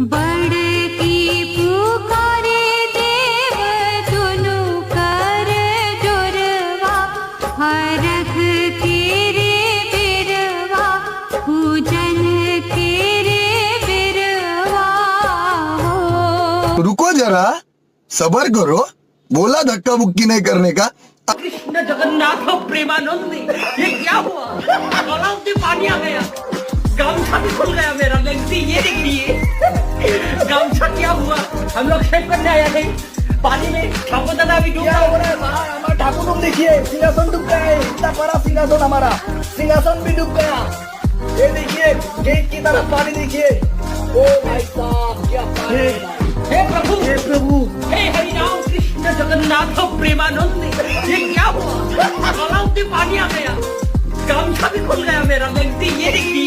बड़की पुकारे देव दुनु कर जोरवा, हरख तेरे बिरवा, पूजन तेरे बिरवा हो। रुको जरा, सबर करो, बोला धक्का मुक्की नहीं करने का। कृष्ण जगन्नाथ प्रेमानंद, ये क्या हुआ? गलाव से पानी आ गया, गामछा भी खुल गया मेरा। लेंसी ये देखिए, गामछा क्या हुआ? हम लोग शेव करने आया थे, पानी में ठाकुर दादा भी डूबा हो रहा है। हमारा ठाकुर तुम देखिए, सिंहासन डूब गया है। इतना बड़ा सिंहासन, हमारा सिंहासन भी डूब गया। ये देखिए, गेट की तरफ पानी देखिए। ओ भाई साहब, क्या पानी है। हे प्रभु, हे प्रभु, हे हरिनाम कृष्ण जगन्नाथ प्रेमानंद, ये क्या हुआ? गलाव से पानी आ गया, गामछा भी खुल गया मेरा। लेंसी ये देखिए।